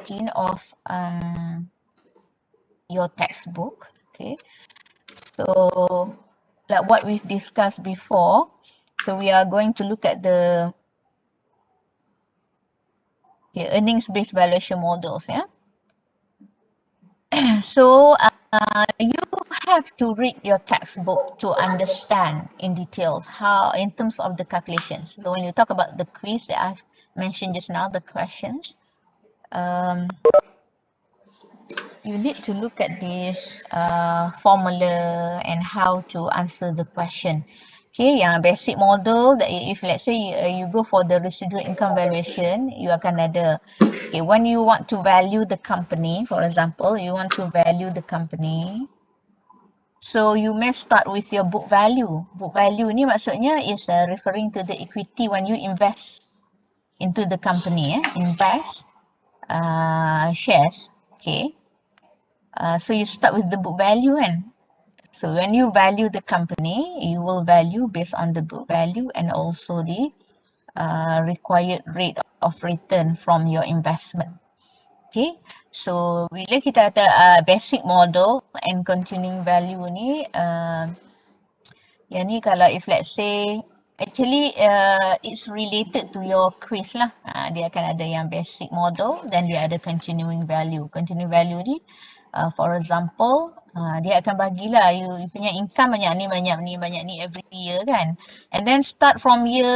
18 of your textbook. Okay, so like what we've discussed before, so we are going to look at the earnings-based valuation models. Yeah. So you have to read your textbook to understand in details how, in terms of the calculations. So when you talk about the quiz that I've mentioned just now, the questions, you need to look at this formula and how to answer the question. Okay, yang basic model that if let's say you go for the residual income valuation, you akan ada, okay, when you want to value the company, for example, you want to value the company, so you may start with your book value. Book value ni maksudnya is referring to the equity when you invest into the company, invest shares, okay. So you start with the book value kan. So when you value the company, you will value based on the book value and also the required rate of return from your investment. Okay, so bila kita ada basic model and continuing value ni, yang ni kalau if let's say, actually it's related to your quiz lah. Dia akan ada yang basic model dan dia ada continuing value. Continuing value ni, for example, dia akan bagilah you punya income banyak ni every year kan. And then start from year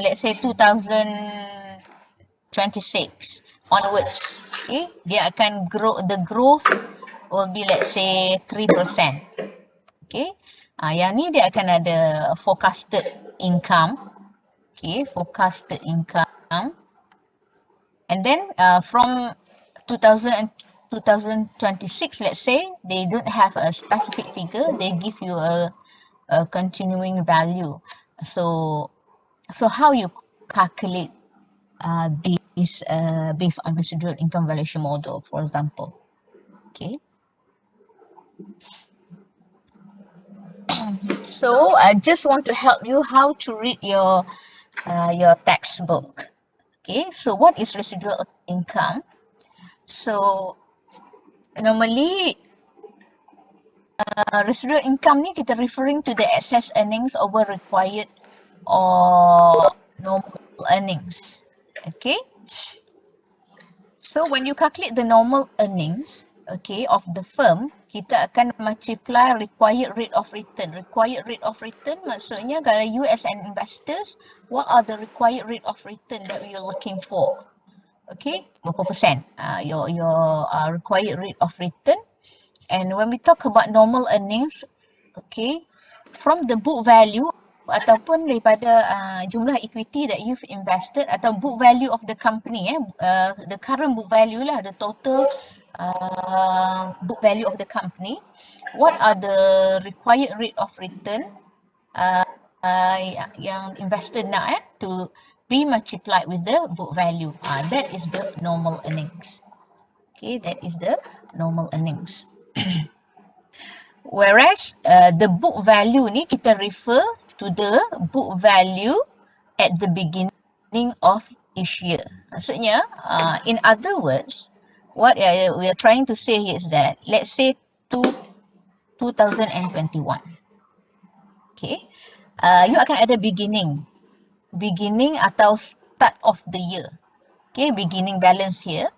let's say 2026 onwards. Okay, dia akan grow, the growth will be let's say 3%. Okay, yang ni dia akan ada forecasted income. Okay, forecasted income. And then from 2026, let's say, they don't have a specific figure, they give you a continuing value. So how you calculate this based on residual income valuation model, for example. Okay. So I just want to help you how to read your textbook. Okay, so what is residual income? So normally residual income ni kita referring to the excess earnings over required or normal earnings. Okay, so when you calculate the normal earnings, okay, of the firm, kita akan multiply required rate of return. Required rate of return maksudnya kalau you as an investors, what are the required rate of return that you're looking for? Okay, berapa persen your required rate of return. And when we talk about normal earnings, okay, from the book value ataupun daripada jumlah equity that you've invested atau book value of the company, the current book value lah, the total book value of the company, what are the required rate of return yang investor nak to be multiplied with the book value. That is the normal earnings. Okay, that is the normal earnings. Whereas the book value ni kita refer to the book value at the beginning of each year. Maksudnya, in other words, what we are trying to say is that, let's say 2021. Okay, you akan ada beginning atau start of the year. Okay, beginning balance here.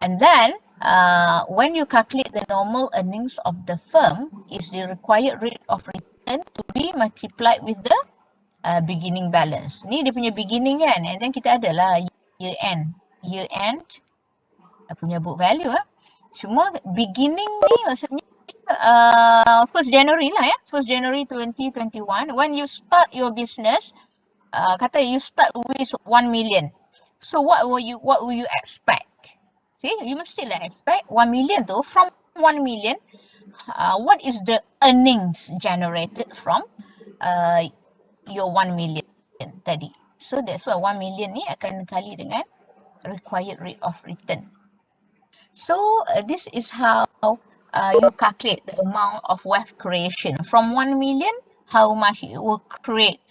And then when you calculate the normal earnings of the firm is the required rate of return to be multiplied with the beginning balance. Ni dia punya beginning kan, and then kita adalah year end punya book value. Cuma beginning ni maksudnya 1st January lah 1st January 2021 when you start your business, kata you start with 1 million. So what will you expect? Okay, you must still expect 1 million tu. From 1 million, what is the earnings generated from your 1 million tadi? So that's why 1 million ni akan kali dengan required rate of return. So this is how you calculate the amount of wealth creation. From 1 million, how much it will create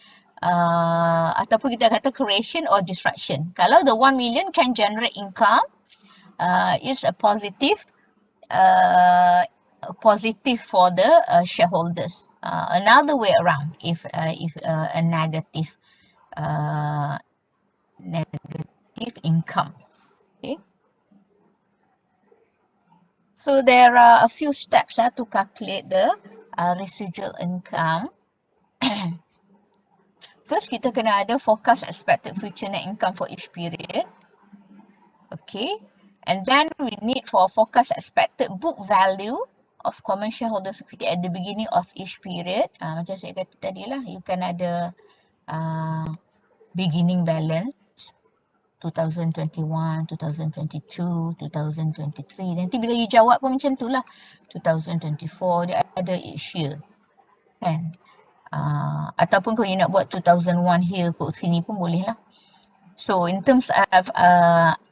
ataupun kita kata creation or disruption. Kalau the 1 million can generate income, is a positive for the shareholders. Another way around, if a negative income. Okay. So there are a few steps to calculate the residual income. First, kita kena ada forecast expected future net income for each period. Okay. And then we need for forecast expected book value of common shareholders equity at the beginning of each period. Macam saya kata tadi lah, you can ada beginning balance 2021, 2022, 2023. Nanti bila you jawab pun macam tu lah. 2024 dia ada each year. Kan? Ataupun kalau you nak buat 2001 here kot sini pun boleh lah. So in terms of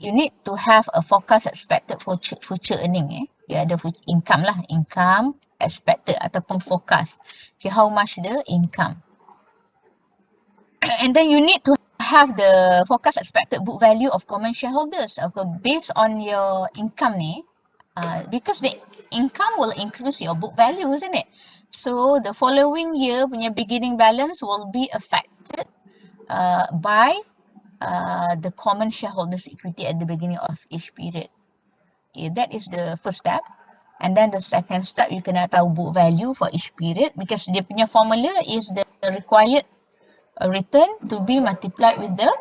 you need to have a forecast expected for future earning. Dia ada income lah, income expected ataupun forecast. Okay, how much the income. And then you need to have the forecast expected book value of common shareholders. Okay, based on your income ni, because the income will increase your book value, isn't it? So the following year punya beginning balance will be affected by the common shareholders equity at the beginning of each period. Okay, that is the first step. And then the second step, you kena tahu book value for each period because dia punya formula is the required return to be multiplied with the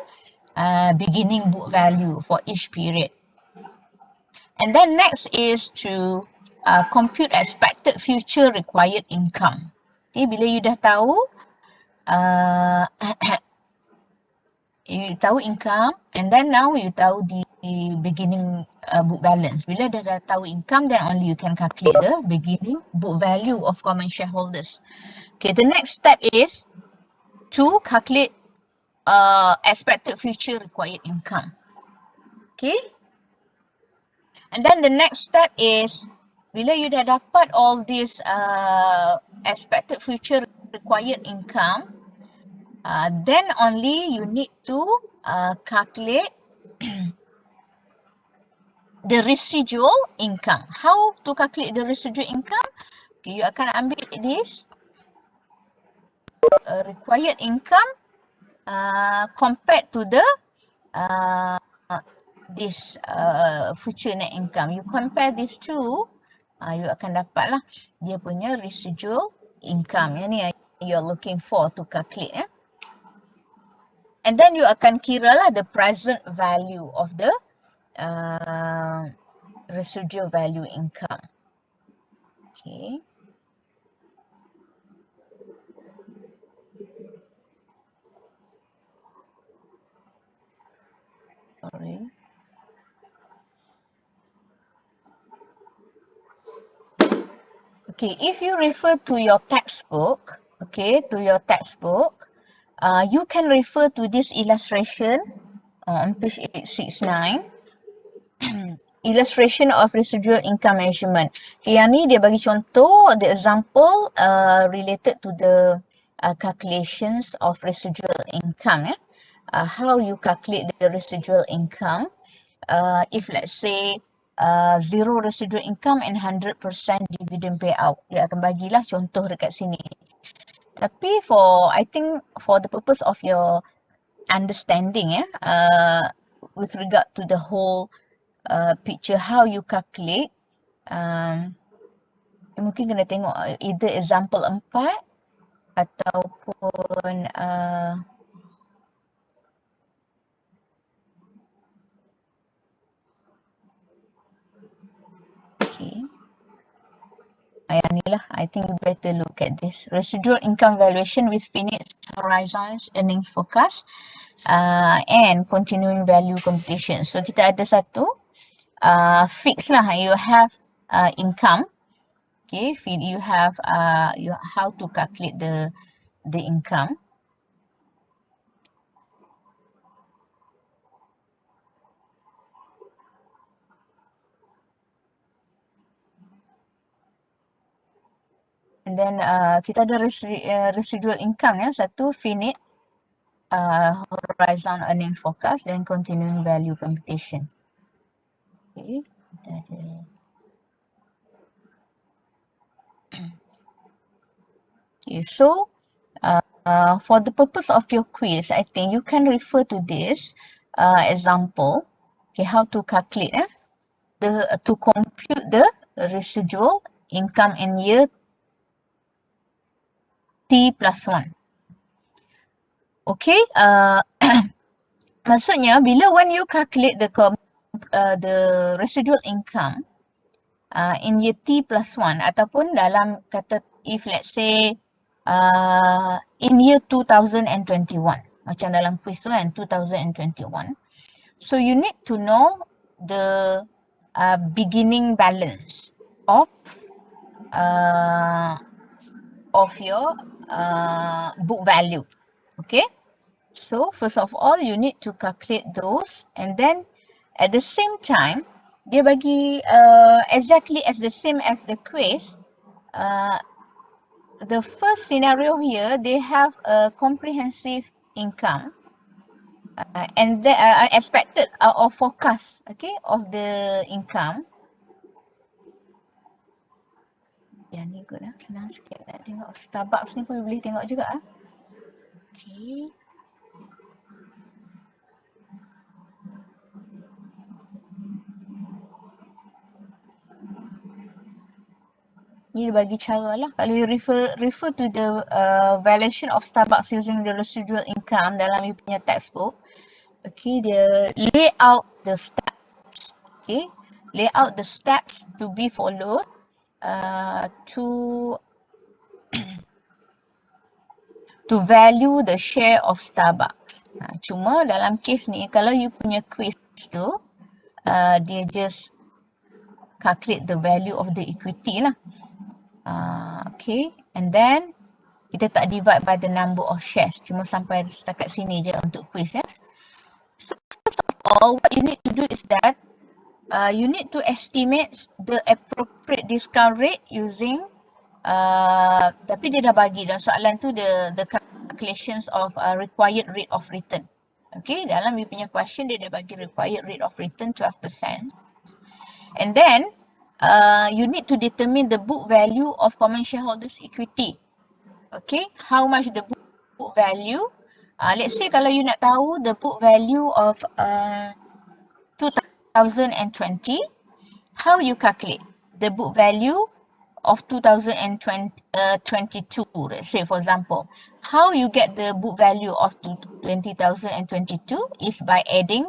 beginning book value for each period. And then next is to compute expected future required income. Okay, bila you dah tahu you tahu income and then now you tahu the beginning book balance. Bila dah tahu income, then only you can calculate the beginning book value of common shareholders. Okay, the next step is to calculate expected future required income. Okay. And then the next step is bila you dah dapat all this expected future required income, then only you need to calculate the residual income. How to calculate the residual income? Okay, you akan ambil this required income compared to the this future net income. You compare these two, you akan dapat lah dia punya residual income. Yang ni you're looking for to calculate. And then you akan kira lah the present value of the residual value income. Okay. Sorry. Okay, if you refer to your textbook, you can refer to this illustration on page 869. Illustration of residual income measurement. Okay, yang ni dia bagi contoh the example related to the calculations of residual income. How you calculate the residual income if let's say zero residual income and 100% dividend payout. Dia akan bagilah contoh dekat sini. Tapi I think for the purpose of your understanding with regard to the whole picture how you calculate, mungkin kena tengok either example 4 ataupun okay. Yang ni lah, I think you better look at this. Residual income valuation with finite horizons, earnings forecast and continuing value computation. So kita ada satu fix lah, you have income. Okay, you have how to calculate the income. And then kita ada residual income satu finite horizon earnings forecast dan continuing value computation. Okay, kita ada. Okay, so for the purpose of your quiz, I think you can refer to this example. Okay, how to calculate to compute the residual income in year T plus 1. Okay, maksudnya bila when you calculate the residual income in year T plus 1 ataupun dalam kata if let's say in year 2021, macam dalam quiz tu kan 2021, so you need to know the beginning balance of your book value. Okay, so first of all you need to calculate those, and then at the same time dia bagi exactly as the same as the quiz. The first scenario here, they have a comprehensive income and the expected or forecast, okay, of the income. Yang ni good lah, senang sikit nak tengok. Starbucks ni pun boleh tengok juga. Okay. Ni bagi cara lah. Kalau you refer to the valuation of Starbucks using the residual income dalam you punya textbook, okay, dia lay out the steps, okay, lay out the steps to be followed to value the share of Starbucks. Cuma dalam case ni, kalau you punya quiz tu, dia just calculate the value of the equity lah. Okay, and then kita tak divide by the number of shares. Cuma sampai setakat sini je untuk quiz ya. So first of all, what you need to do is that you need to estimate the appropriate discount rate using tapi dia dah bagi dalam soalan tu the calculations of required rate of return. Okay, dalam you punya question dia dah bagi required rate of return 12%. And then you need to determine the book value of common shareholders equity. Okay, how much the book value? Let's say kalau you nak tahu the book value of 2020, how you calculate the book value of 2022, let's say for example. How you get the book value of 2022 is by adding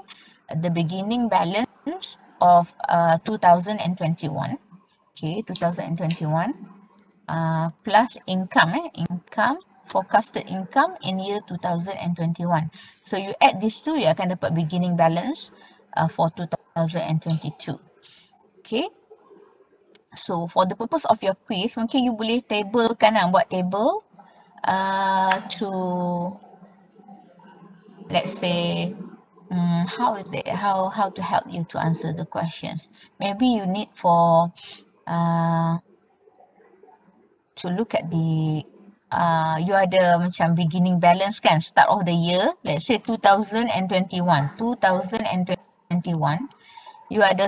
the beginning balance of 2021, okay, 2021 plus income, forecasted income in year 2021. So you add these two, you akan dapat beginning balance for 2022. Okay. So for the purpose of your quiz, mungkin you boleh tablekan buat table to, let's say, how is it, how to help you to answer the questions. Maybe you need for to look at the you ada macam beginning balance kan, start of the year, let's say 2021, you ada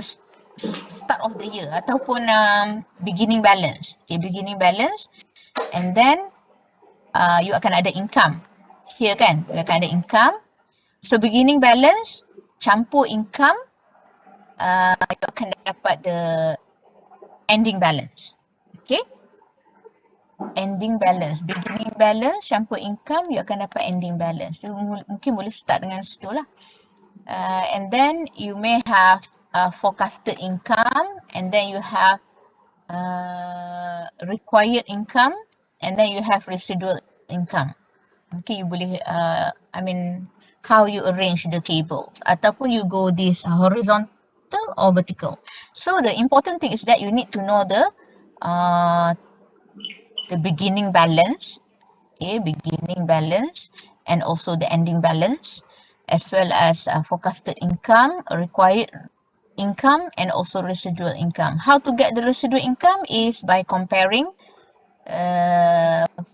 start of the year ataupun beginning balance. Okay, beginning balance, and then you akan ada income here kan, you akan ada income. So beginning balance campur income, you akan dapat the ending balance. Okay, ending balance, beginning balance campur income, you akan dapat ending balance. So, mungkin boleh start dengan situ lah. And then you may have forecasted income, and then you have required income, and then you have residual income. Okay, you boleh I mean how you arrange the tables, ataupun you go this horizontal or vertical. So the important thing is that you need to know the beginning balance, okay, beginning balance, and also the ending balance, as well as forecasted income, required income, and also residual income. How to get the residual income is by comparing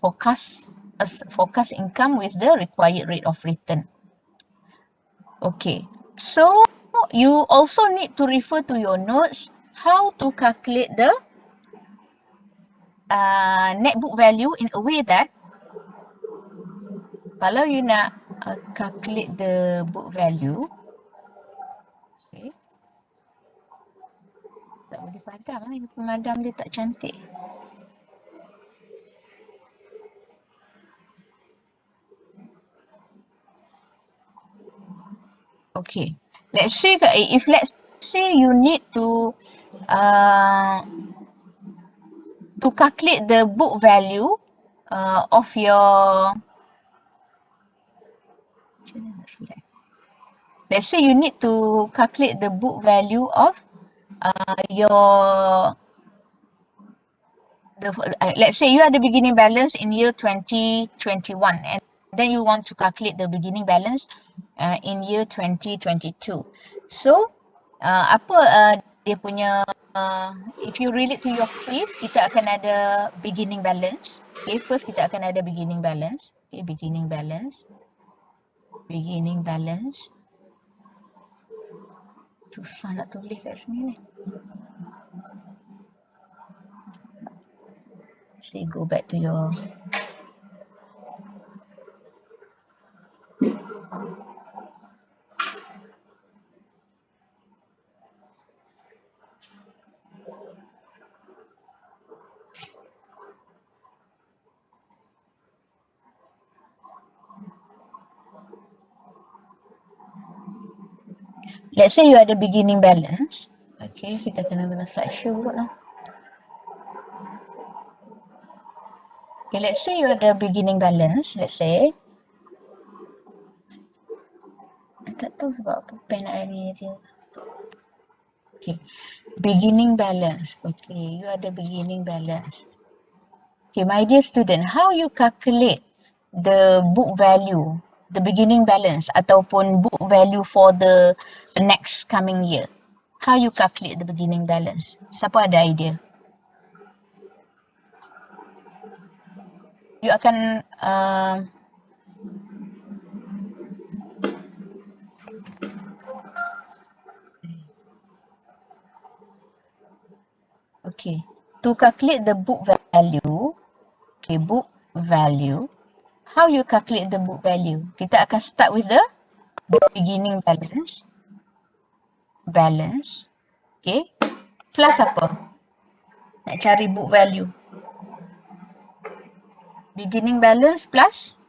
forecast forecast income with the required rate of return. Okay, so you also need to refer to your notes how to calculate the net book value in a way that kalau you nak calculate the book value, okay, tak boleh padam lah, ini pemadam dia tak cantik. Okay, let's say you need to calculate the book value of your, let's say you need to calculate the book value of let's say you have the beginning balance in year 2021 and then you want to calculate the beginning balance in year 2022. So dia punya if you relate to your quiz, kita akan ada beginning balance. Okay, first kita akan ada beginning balance. Okay, beginning balance. Susah nak tulis kat sini ni. Say go back to your let's say you ada beginning balance. Okay, kita kena guna slideshow kot lah. Okay, let's say you ada beginning balance, let's say. Tak tahu sebab apa pen hari dia. Okay, beginning balance. Okay, you ada beginning balance. Okay, my dear student, how you calculate the book value, the beginning balance ataupun book value for the next coming year? How you calculate the beginning balance? Siapa ada idea? You akan okay, to calculate the book value, okay, book value, how you calculate the book value? Kita akan start with the beginning balance, okay, plus apa? Nak cari book value. Beginning balance plus,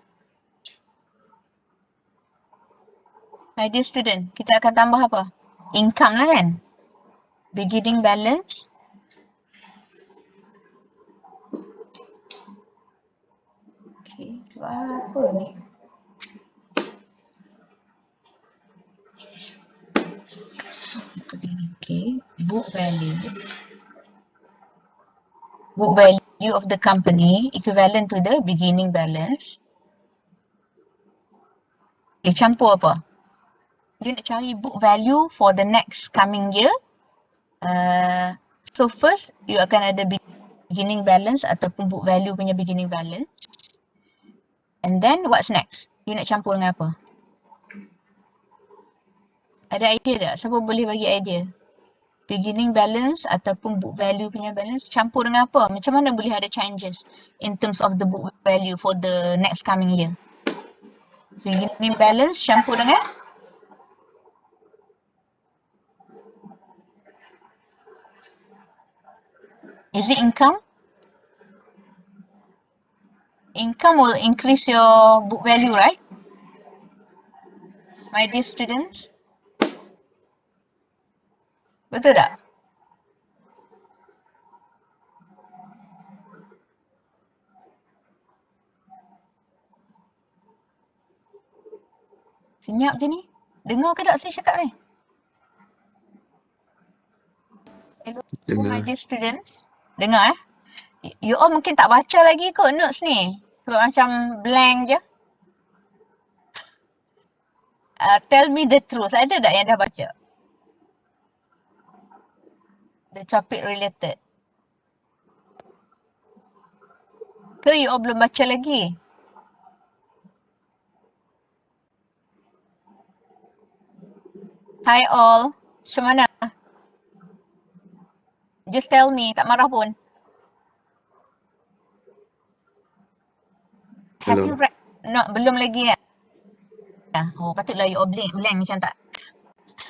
my dear student, kita akan tambah apa? Income lah kan? Beginning balance okay, apa ni? Okay, book value of the company equivalent to the beginning balance. Okay, campur apa? You nak cari book value for the next coming year. So first, you akan ada beginning balance ataupun book value punya beginning balance. And then what's next? You nak campur dengan apa? Ada idea tak? Siapa boleh bagi idea? Beginning balance ataupun book value punya balance campur dengan apa? Macam mana boleh ada changes in terms of the book value for the next coming year? Beginning balance campur dengan is it income? Income will increase your book value, right? My dear students. Betul tak? Senyap je ni. Dengar ke tak saya cakap ni? Hello, my dear students. Dengar You all mungkin tak baca lagi kot notes ni. Sebab macam blank je. Tell me the truth. Ada tak yang dah baca? The topic related. Ke you all belum baca lagi? Hi all. Macam mana? Just tell me, tak marah pun. Have Hello. you read? No, belum lagi ya. Oh, patutlah you all blank macam tak.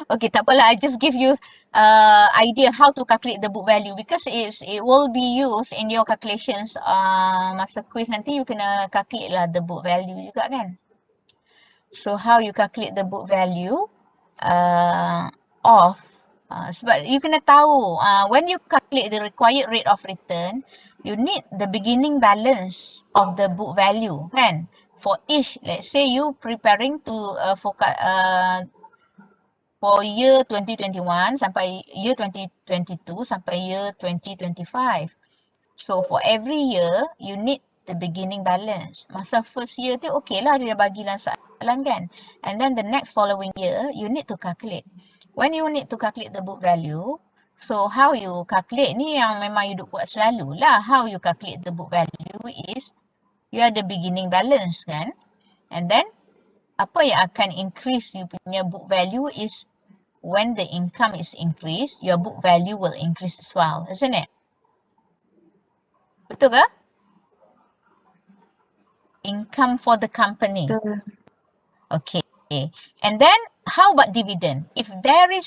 Okay, tak apalah. I just give you idea how to calculate the book value because it will be used in your calculations. Masa quiz nanti you kena calculate lah the book value juga kan. So how you calculate the book value of sebab you kena tahu when you calculate the required rate of return, you need the beginning balance of the book value kan. For each, let's say you preparing to for year 2021 sampai year 2022 sampai year 2025. So for every year, you need the beginning balance. Masa first year tu okay lah dia bagi dalam soalan kan. And then the next following year, you need to calculate. When you need to calculate the book value, so how you calculate ni yang memang you duk buat selalu lah. How you calculate the book value is, you ada beginning balance kan. And then, apa yang akan increase you punya book value is when the income is increased, your book value will increase as well, isn't it? Betul ke? Income for the company. Betul. Okay. And then how about dividend? If there is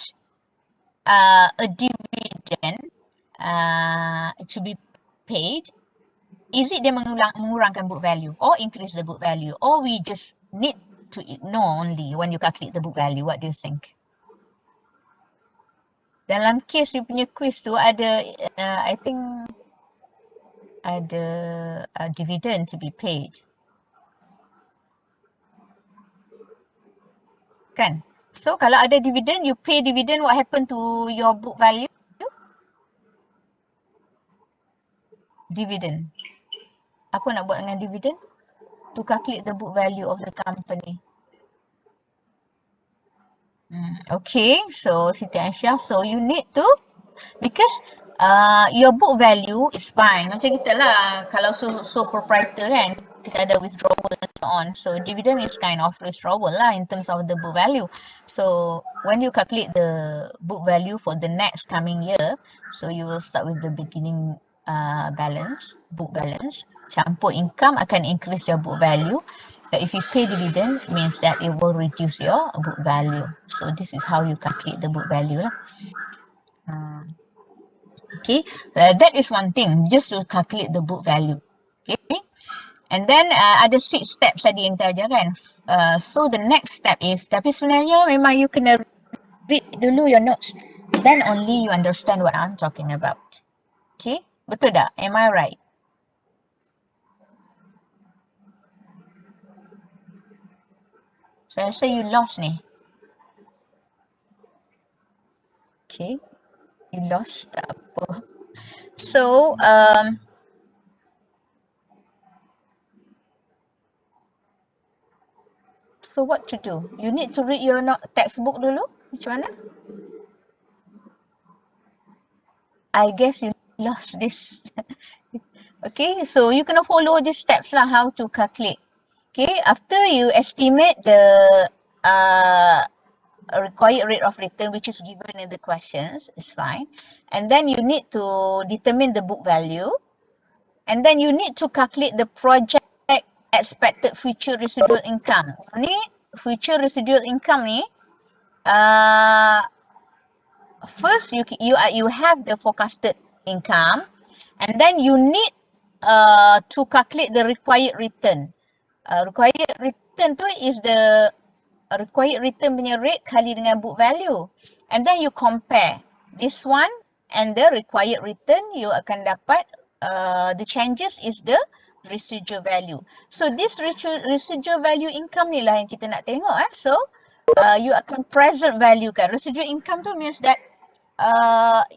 a dividend to be paid, is it dia mengurangkan book value or increase the book value, or we just need to ignore only when you calculate the book value? What do you think? Dalam case you punya quiz tu ada I think ada dividend to be paid. Kan? So kalau ada dividend, you pay dividend, what happen to your book value? Dividend. Apa nak buat dengan dividend? To calculate the book value of the company. Okay, so Siti Aisyah, so you need to, because your book value is fine. Macam kita lah, kalau sole proprietor kan, kita ada withdrawal and so on. So dividend is kind of withdrawal lah in terms of the book value. So when you calculate the book value for the next coming year, so you will start with the beginning balance, book balance. Campur income akan increase your book value. But if you pay dividend, it means that it will reduce your book value. So this is how you calculate the book value lah. Okay, that is one thing, just to calculate the book value. Okay, and then ada 6 steps tadi yang kita ajar kan. So the next step is, tapi sebenarnya memang you kena read dulu your notes, then only you understand what I'm talking about. Okay, betul tak? Am I right? Saya rasa you lost ni. Okay, you lost, tak apa. So so what to do? You need to read your textbook dulu. Macam mana? I guess you lost this. Okay, so you kena follow these steps lah, how to calculate. Okay, after you estimate the required rate of return, which is given in the questions, is fine. And then you need to determine the book value. And then you need to calculate the project expected future residual income. Ni future residual income ni, first you have the forecasted income, and then you need to calculate the required return. Required return tu is the required return punya rate kali dengan book value, and then you compare this one and the required return, you akan dapat the changes is the residual value. So this residual value income ni lah yang kita nak tengok. So you akan present value kan. Residual income tu means that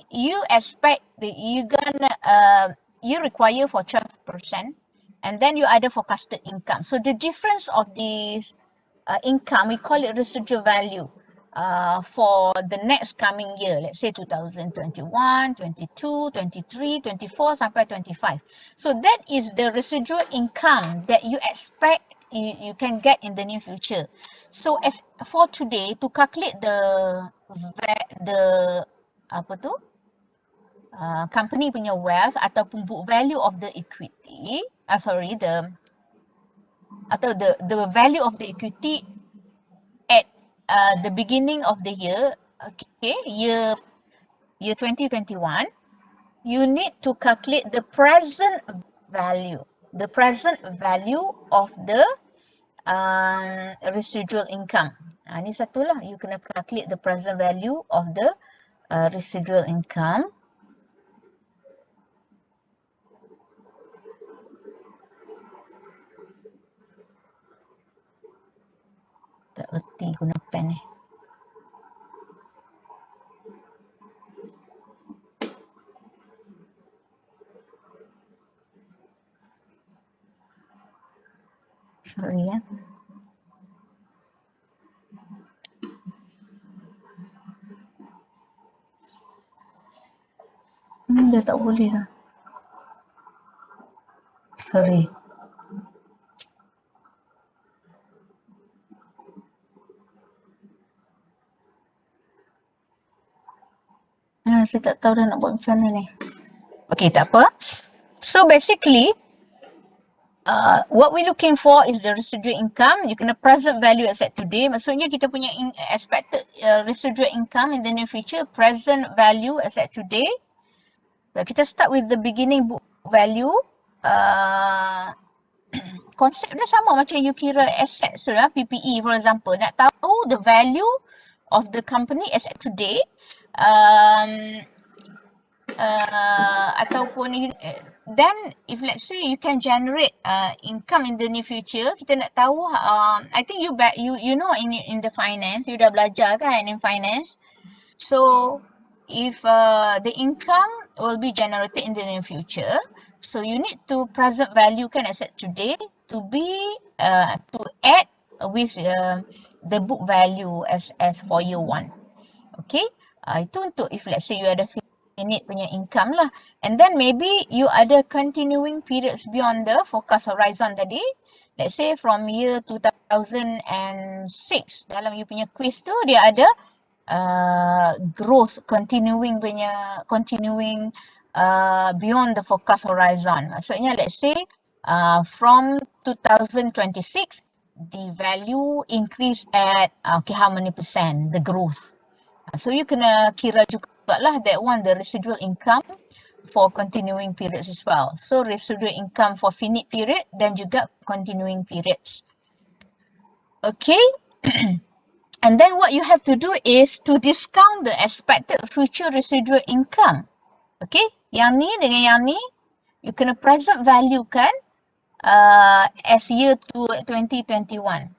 you expect that you require for 12%, and then you ada forecasted income. So the difference of these income, we call it residual value for the next coming year, let's say 2021, 22, 23, 24 sampai 25. So that is the residual income that you expect you can get in the near future. So as for today, to calculate the apa tu company punya wealth ataupun book value of the equity, the value of the equity at the beginning of the year, okay, year 2021, you need to calculate the present value of the residual income. Ni satu lah, you kena calculate the present value of the residual income. Tak erti guna pen ni. Sorry ya. Dah tak boleh lah. Sorry. Saya tak tahu dah nak buat macam mana ni. Okay, tak apa. So basically, what we're looking for is the residual income. You kena present value as at today. Maksudnya kita punya expected residual income in the near future, present value as at today. Kita start with the beginning book value. Konsep dia sama macam you kira assets tu lah, PPE for example. Nak tahu the value of the company as at today, ataupun then if let's say you can generate income in the near future, kita nak tahu I think you know in the finance, you dah belajar kan in finance. So if the income will be generated in the near future, so you need to present value kan asset today to be to add with the book value as for year 1. Okay, itu untuk if let's say you ada finite punya income lah, and then maybe you ada continuing periods beyond the forecast horizon tadi. Let's say from year 2006, dalam you punya quiz tu dia ada growth continuing beyond the forecast horizon. Maksudnya let's say from 2026 the value increase at how many percent the growth. So you kena kira jugalah that one, the residual income for continuing periods as well. So residual income for finite period dan juga continuing periods. Okay. And then what you have to do is to discount the expected future residual income. Okay, yang ni dengan yang ni, you kena present value kan as year 2021.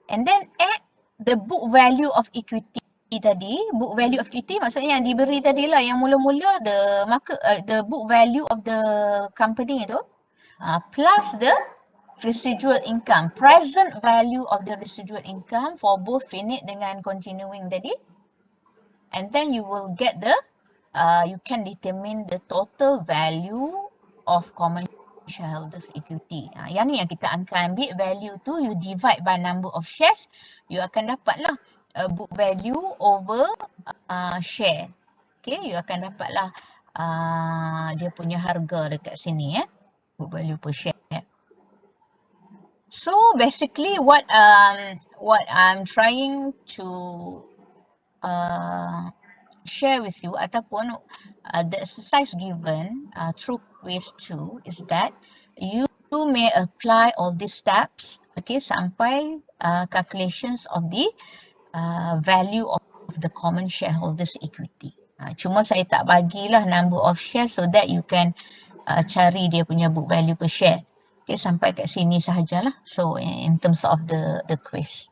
And then add the book value of equity tadi. Book value of equity maksudnya yang diberi tadi lah, yang mula-mula the book value of the company tu, plus the residual income, present value of the residual income for both finite dengan continuing tadi, and then you will get the you can determine the total value of common shareholders equity. Yang ni yang kita akan ambil value tu, you divide by number of shares, you akan dapatlah book value over share. Okay, you akan dapatlah dia punya harga dekat sini book value per share. So basically what I'm trying to share with you ataupun the exercise given through quiz 2 is that you may apply all these steps, okay, sampai calculations of the value of the common shareholders equity. Cuma saya tak bagilah number of shares so that you can cari dia punya book value per share. Okay, sampai kat sini sahajalah. So in terms of the quiz.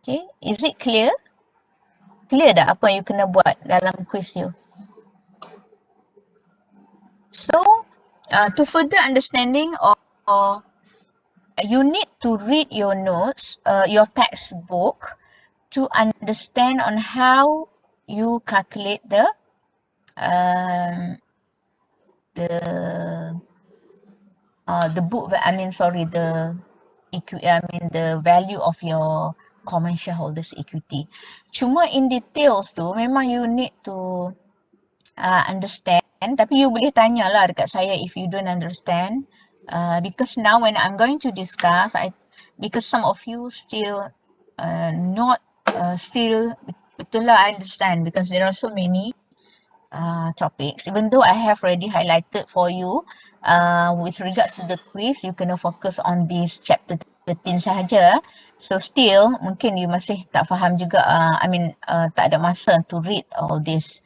Okay, is it clear? Clear dah apa yang you kena buat dalam quiz you? So to further understanding of you need to read your notes, your textbook to understand on how you calculate the book, the the value of your common shareholders equity. Cuma in details tu memang you need to understand, tapi you boleh tanya lah dekat saya if you don't understand, because now when I'm going to discuss, because some of you still not still betul lah I understand because there are so many topics. Even though I have already highlighted for you, with regards to the quiz, you kena focus on this chapter 13 sahaja. So still, mungkin you masih tak faham juga, tak ada masa to read all these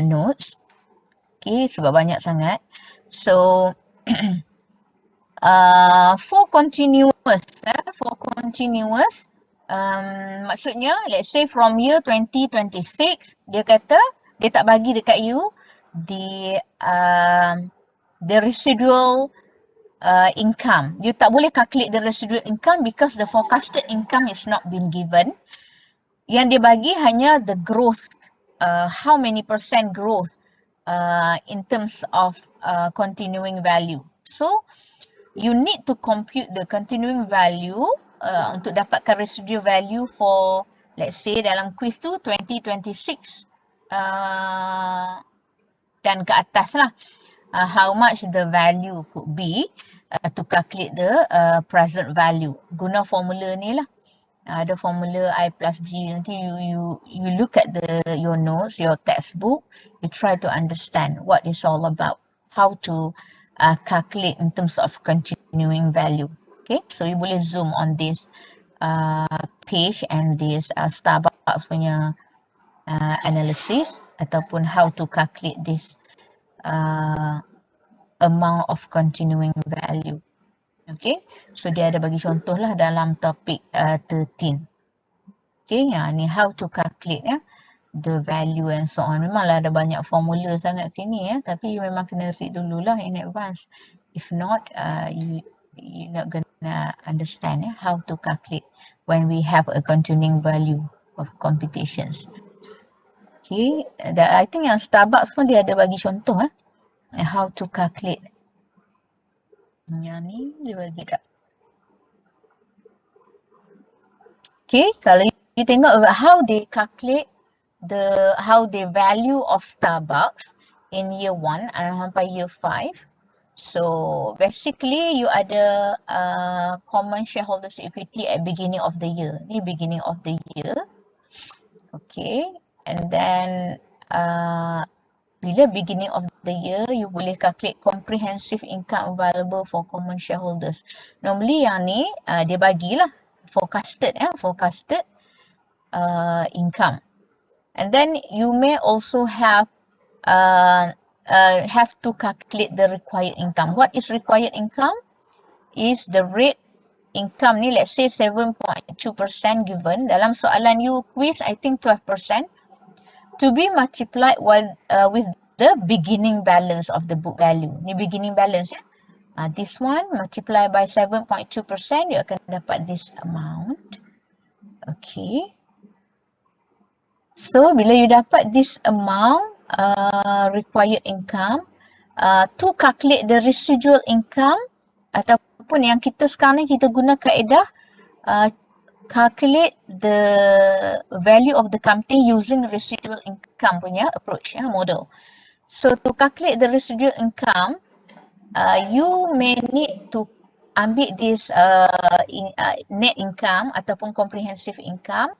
notes. Okay, sebab banyak sangat. So, for continuous, maksudnya let's say from year 2026, dia kata dia tak bagi dekat you the residual income. You tak boleh calculate the residual income because the forecasted income is not been given. Yang dia bagi hanya the growth, how many percent growth in terms of continuing value. So you need to compute the continuing value untuk dapatkan residual value for, let's say dalam quiz tu 2026 dan ke atas lah, how much the value could be to calculate the present value. Guna formula ni lah. The formula I plus G. Nanti you look at your notes, your textbook, you try to understand what it's all about, how to calculate in terms of continuing value. Okay, so you boleh zoom on this page and this Starbucks punya analysis ataupun how to calculate this amount of continuing value. Okay, so dia ada bagi contoh lah dalam topik 13. Okay, ni how to calculate the value and so on. Memanglah ada banyak formula sangat sini tapi you memang kena read dululah in advance. If not, you not gonna understand how to calculate when we have a continuing value of computations. Okay, I think yang Starbucks pun dia ada bagi contoh how to calculate. Yang ni dia bagi tak? Okay, kalau you tengok how they calculate how the value of Starbucks in year 1 sampai year 5. So basically you ada common shareholders equity at beginning of the year. Ni beginning of the year. Okay, and then bila beginning of the year you boleh calculate comprehensive income available for common shareholders. Normally yang ni dia bagilah forecasted income. And then you may also have to calculate the required income. What is required income? Is the rate income ni, let's say 7.2% given. Dalam soalan you quiz, I think 12%. To be multiplied with the beginning balance of the book value. Ni beginning balance this one multiply by 7.2%, you akan dapat this amount. Okay. So bila you dapat this amount required income, to calculate the residual income ataupun yang kita sekarang ni kita guna kaedah calculate the value of the company using residual income punya approach model. So to calculate the residual income, you may need to ambil this net income ataupun comprehensive income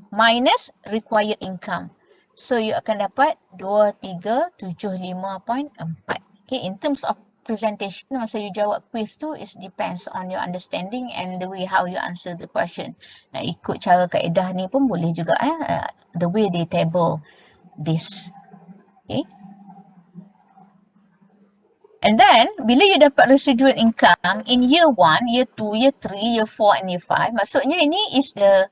minus required income. So you akan dapat 2375.4. Okay, in terms of presentation, masa you jawab quiz tu, it depends on your understanding and the way how you answer the question. Ikut cara kaedah ni pun boleh juga the way they table this. Okay. And then, bila you dapat residual income in year 1, year 2, year 3, year 4 and year 5, maksudnya ini is the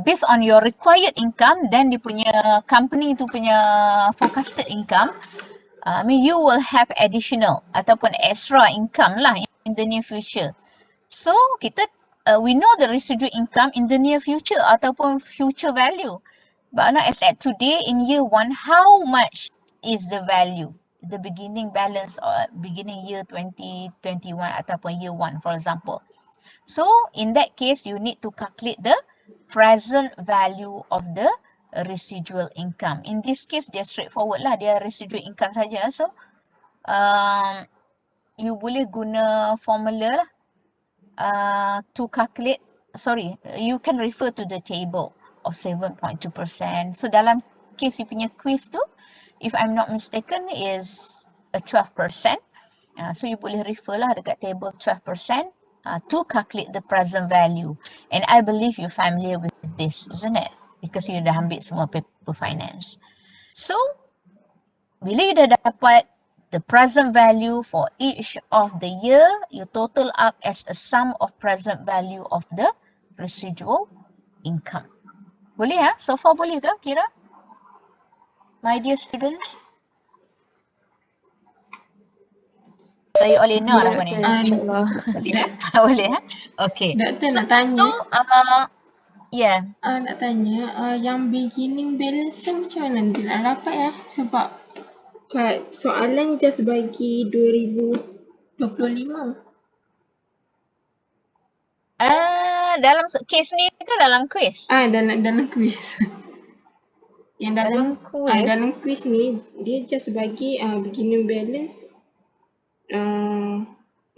based on your required income, then dia punya company tu punya forecasted income, you will have additional ataupun extra income lah in the near future. So, kita we know the residual income in the near future ataupun future value. But now as at today in year 1, how much is the value? The beginning balance or beginning year 2021 ataupun year 1 for example. So in that case, you need to calculate the present value of the residual income. In this case, dia straightforward lah, dia residual income saja. So you boleh guna formula lah to calculate, you can refer to the table of 7.2%. So dalam case you punya quiz tu, if I'm not mistaken, is a 12%. So you boleh refer lah dekat table 12% to calculate the present value. And I believe you're familiar with this, isn't it? Because you dah ambil semua paper finance. So, bila you dah dapat the present value for each of the year, you total up as a sum of present value of the residual income. Boleh ya? So far boleh ke kira? My dear students? Saya oleh Nur apa ni? InsyaAllah. Boleh ya? Okay. Doktor nak tanya. Yeah. Nak tanya, yang beginning balance tu macam mana dia nak dapat ya? Sebab kat soalan just bagi 2025. Dalam case ni ke dalam quiz? Dalam quiz. Yang dalam quiz? dalam quiz ni dia just bagi beginning balance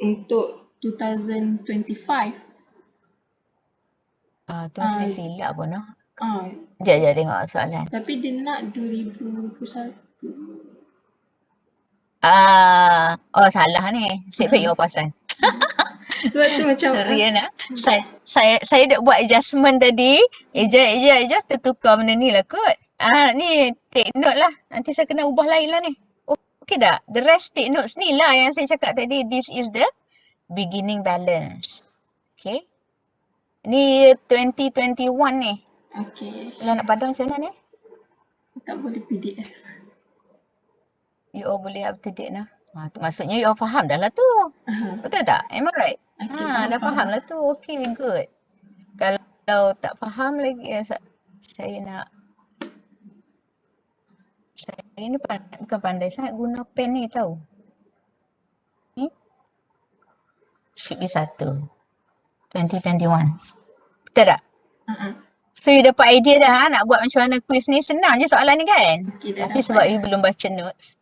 untuk 2025. Tu mesti silap pun noh. Ah, Sekejap tengok soalan. tapi dia nak 2021. Salah ni. Sit back your person. Sebab tu macam Sorry Ana. Saya dah buat adjustment tadi. Adjust tertukar benda ni lah kot. Ni take note lah. Nanti saya kena ubah lain lah ni. Okay tak? The rest take notes ni lah yang saya cakap tadi. This is the beginning balance. Okay. Ni 2021 ni. okay. Kalau nak padam macam mana ni? Tak boleh PDF. You all boleh up to date lah. Tu maksudnya you all faham dah lah tu. Betul tak? Am I right? Okay, Dah faham lah tu. Okay, good. Kalau tak faham lagi, saya nak... Saya ni bukan pandai sangat guna pen ni tau. Ni? Should be 2021. Betul tak? So you dapat idea dah nak buat macam mana quiz ni. Senang je soalan ni kan? Okay, Tapi sebab you belum baca notes.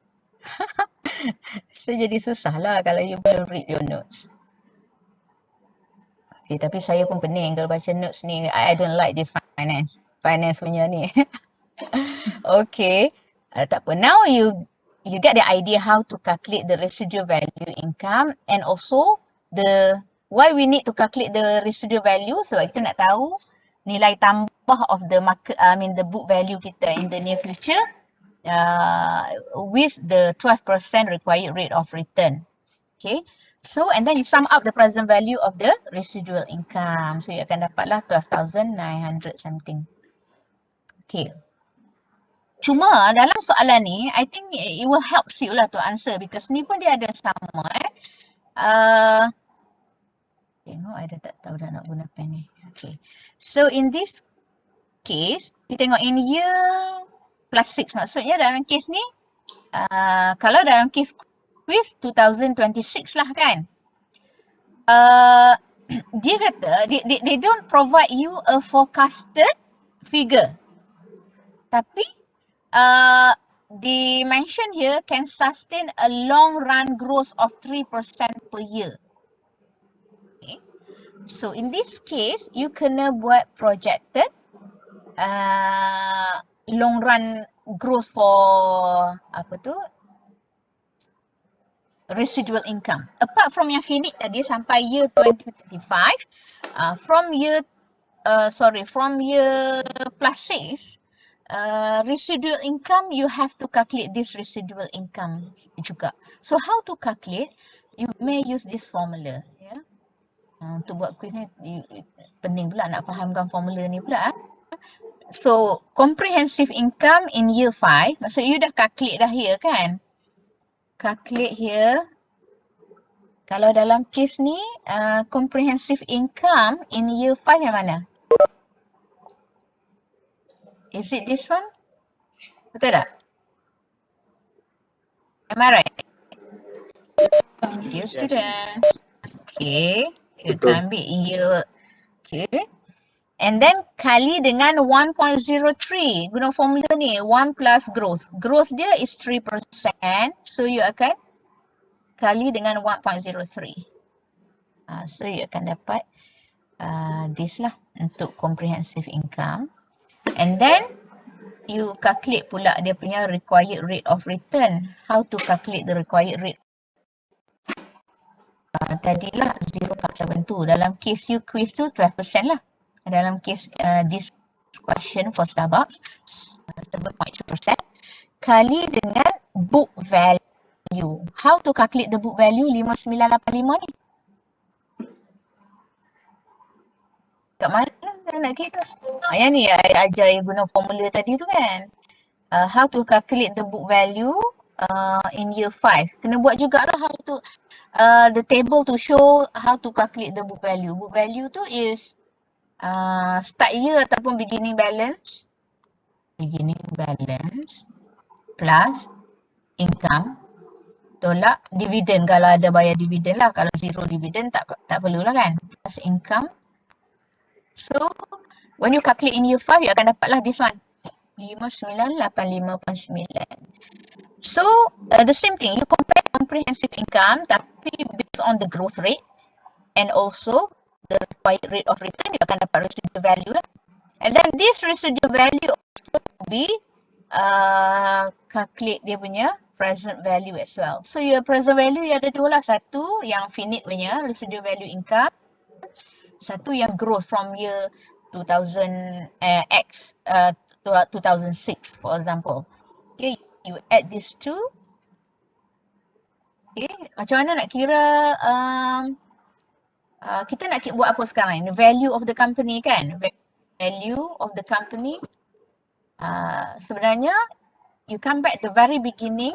So jadi susah lah kalau you belum read your notes. Okay, tapi saya pun pening kalau baca notes ni. I don't like this finance punya ni. Okay. Tak apa. Now you get the idea how to calculate the residual value income and also why we need to calculate the residual value. Sebab kita nak tahu nilai tambah of the the book value kita in the near future with the 12% required rate of return. Okay. So and then you sum up the present value of the residual income. So you akan dapatlah 12,900 something. Okay. Cuma dalam soalan ni, I think it will help you lah to answer because ni pun dia ada sama tengok I dah tak tahu dah nak guna pen ni. Okay. So in this case, kita tengok in year plus 6. Maksudnya dalam case ni, kalau dalam case quiz 2026 lah kan. Dia kata, they don't provide you a forecasted figure. Tapi, they mention here can sustain a long run growth of 3% per year. Okay. So in this case, you kena buat projected long run growth for residual income. Apart from yang finite tadi sampai year 2035, from year plus 6, residual income, you have to calculate this residual income juga. So how to calculate? You may use this formula. Yeah. Untuk buat quiz ni, pening pula nak fahamkan formula ni pula. So comprehensive income in year 5, maksud you dah calculate dah here kan? Calculate here. Kalau dalam case ni, comprehensive income in year 5 yang mana? Is it this one? Betul tak? Am I right? Dear students. Okay. You akan ambil year. Okay. And then kali dengan 1.03. Guna formula ni, 1 plus growth. Growth dia is 3%. So you akan kali dengan 1.03. So you akan dapat this lah untuk comprehensive income. And then you calculate pula dia punya required rate of return. How to calculate the required rate? Tadilah 0.72. Dalam case you quiz tu 12% lah. Dalam case this question for Starbucks 7.2% kali dengan book value. How to calculate the book value 5985 ni? Kat mana nak kira? Yang ni ajar guna formula tadi tu kan. How to calculate the book value in year 5. Kena buat jugalah how to the table to show how to calculate the book value. Book value tu is start year ataupun beginning balance. Beginning balance plus income tolak dividen kalau ada bayar dividen lah. Kalau zero dividen tak perlulah kan. Plus income. So when you calculate in year 5 you akan dapatlah this one. 5985.9. So the same thing, you compare comprehensive income tapi based on the growth rate and also the required rate of return, you akan dapat residual value lah. And then this residual value also be calculate dia punya present value as well. So your present value ada dua lah. Satu yang finite punya residual value income. Satu yang growth from year 2006 for example. Okay, you add these two. Okay, macam mana nak kira kita nak buat apa sekarang ni? Value of the company kan? Value of the company. Sebenarnya you come back the very beginning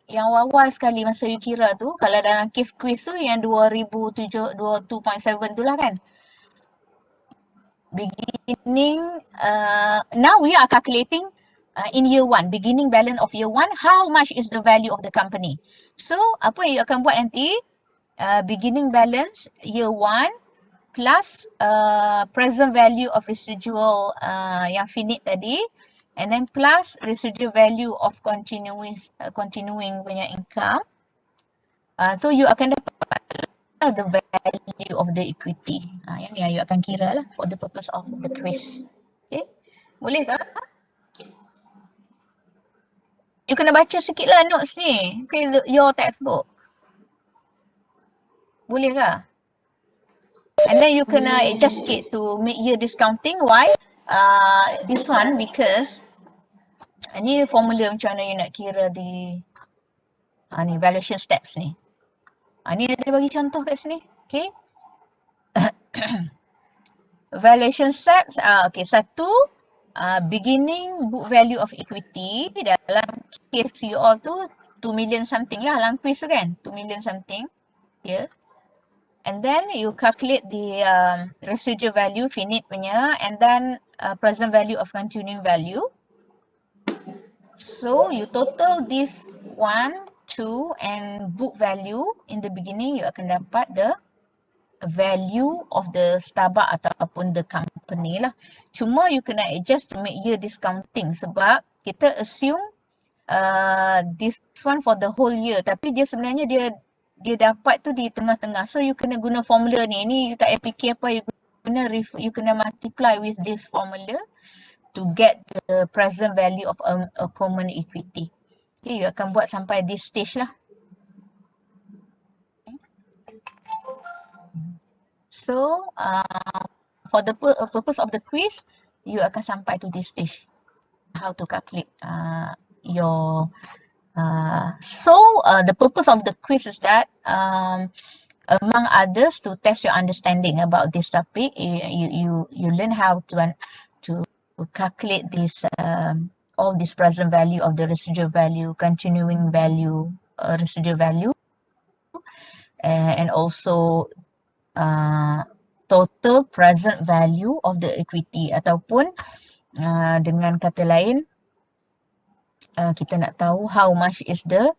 yang awal sekali masa you kira tu, kalau dalam case quiz tu yang 2007 22.7 tu lah kan. Beginning now we are calculating in year 1, beginning balance of year 1, how much is the value of the company. So apa yang you akan buat nanti, beginning balance year 1 plus present value of residual yang finite tadi, and then plus residual value of continuing punya income. So you akan dapat the value of the equity. Yang ni you akan kira lah for the purpose of the quiz. Okay, boleh tak? You kena baca sikit lah notes ni. Okay, your textbook. Boleh ke? And then you kena adjust sikit to mid-year discounting. Why? This one because ni formula macam mana you nak kira di ni valuation steps ni. Ni ada bagi contoh kat sini. Okay. Valuation steps. Okay, satu beginning book value of equity dalam case you all tu 2 million something lah dalam quiz tu kan. 2 million something. Yeah. And then you calculate the residual value finite punya and then present value of continuing value. So you total this 1, 2 and book value in the beginning, you akan dapat the value of the Starbucks ataupun the company lah. Cuma you kena adjust to make year discounting sebab kita assume this one for the whole year tapi dia sebenarnya dia dapat tu di tengah-tengah. So you kena guna formula ni. Ni you tak payah fikir apa, you kena multiply with this formula to get the present value of a common equity. Okay, you akan buat sampai this stage lah. So for the purpose of the quiz, you akan sampai to this stage. How to calculate your the purpose of the quiz is that among others to test your understanding about this topic. You learn how to calculate this all this present value of the residual value, continuing value, residual value, and also total present value of the equity ataupun dengan kata lain kita nak tahu how much is the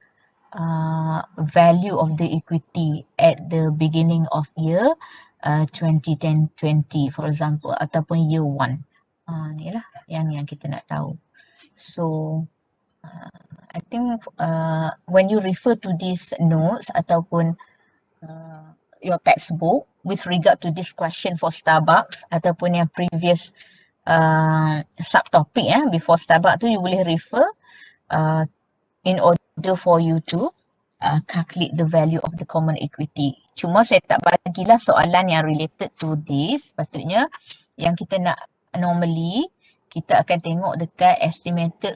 value of the equity at the beginning of year 2010-20 for example, ataupun year 1. Ni lah yang kita nak tahu. So I think when you refer to these notes ataupun your textbook with regard to this question for Starbucks ataupun yang previous subtopic before Starbucks tu, you boleh refer in order for you to calculate the value of the common equity. Cuma saya tak bagilah soalan yang related to this. Patutnya yang kita nak normally kita akan tengok dekat estimated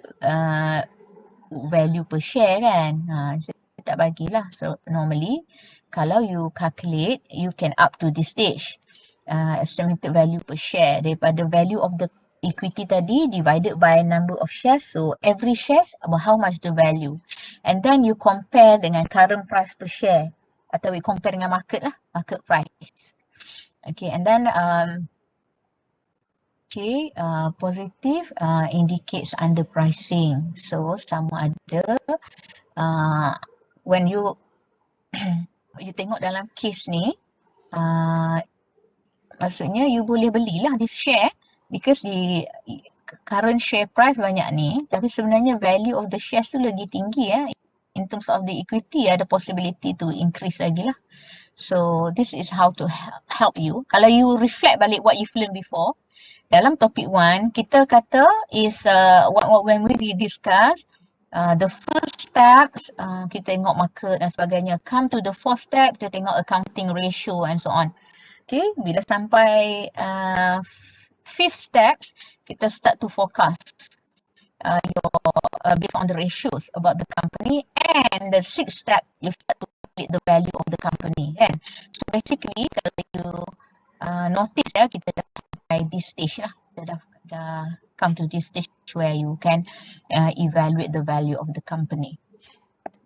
value per share kan. Saya tak bagilah. So normally kalau you calculate, you can up to this stage. Estimated value per share daripada value of the equity tadi divided by number of shares. So every shares about how much the value. And then you compare dengan current price per share. Atau we compare dengan market lah, market price. Okay, and then positive indicates underpricing. So sama ada when you you tengok dalam case ni, maksudnya you boleh belilah this share because the current share price banyak ni, tapi sebenarnya value of the shares tu lagi tinggi in terms of the equity, ada possibility to increase lagi lah. So this is how to help you. Kalau you reflect balik what you've learned before, dalam topic 1 kita kata is when we discuss the first steps, kita tengok market dan sebagainya. Come to the fourth step, kita tengok accounting ratio and so on. Okay, bila sampai fifth steps, kita start to forecast based on the ratios about the company, and the sixth step you start to calculate the value of the company kan. So basically kalau you notice kita dah sampai this stage lah, dah come to this stage where you can evaluate the value of the company.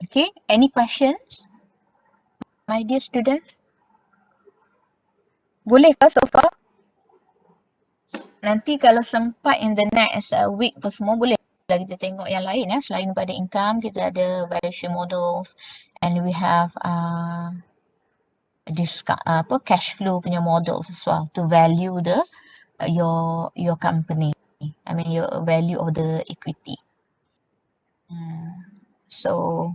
Okay, any questions my dear students? Boleh ke so far? Nanti kalau sempat in the next week apa semua, boleh lah kita tengok yang lain selain pada income, kita ada valuation models and we have cash flow punya models as well to value the your company. I mean your value of the equity. So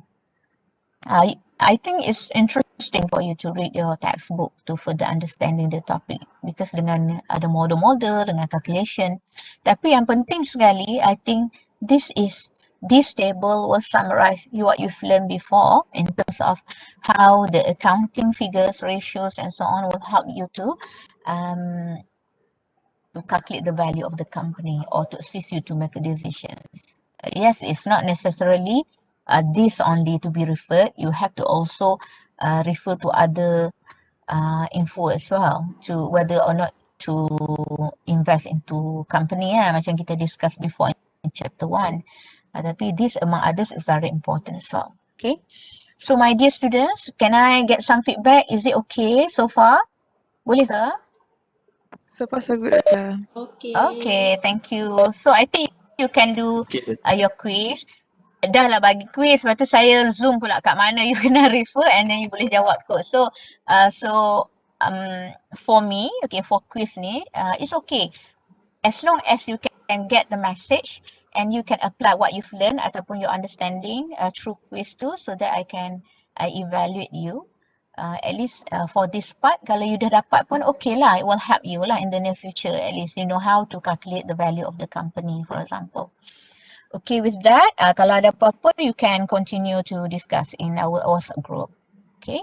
I think it's interesting for you to read your textbook to further understanding the topic because dengan ada model-model, dengan calculation. Tapi yang penting sekali, I think this table will summarize what you've learned before in terms of how the accounting figures, ratios and so on will help you to calculate the value of the company or to assist you to make a decisions. Yes, it's not necessarily this only to be referred. You have to also refer to other info as well to whether or not to invest into company macam kita discuss before in chapter 1. Tapi this among others is very important as well. Okay, so my dear students, can I get some feedback? Is it okay so far? Boleh ke? So far so good, Acha. Okay, thank you. So I think you can do your quiz. Dah lah bagi quiz, lepas tu saya zoom pula kat mana you kena refer and then you boleh jawab kot. So for me, okay, for quiz ni, it's okay. As long as you can get the message and you can apply what you've learned ataupun your understanding through quiz tu, so that I can evaluate you. At least for this part, kalau you dah dapat pun okay lah, it will help you lah in the near future. At least you know how to calculate the value of the company, for example. Okay, with that, kalau ada apa-apa, you can continue to discuss in our WhatsApp group. Okay,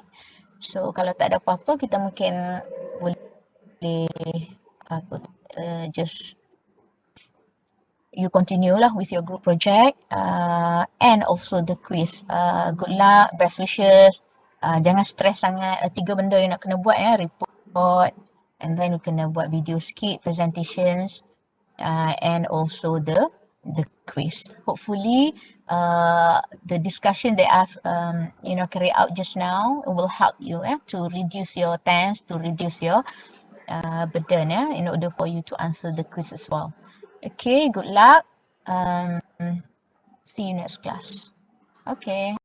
so kalau tak ada apa-apa, kita mungkin boleh just you continue lah with your group project and also the quiz. Good luck, best wishes. Jangan stres sangat. 3 benda yang nak kena buat report, and then you kena buat video skit, presentations, and also the quiz. Hopefully the discussion that I've carried out just now will help you to reduce your tense, to reduce your burden in order for you to answer the quiz as well. Okay, good luck. See you next class. Okay.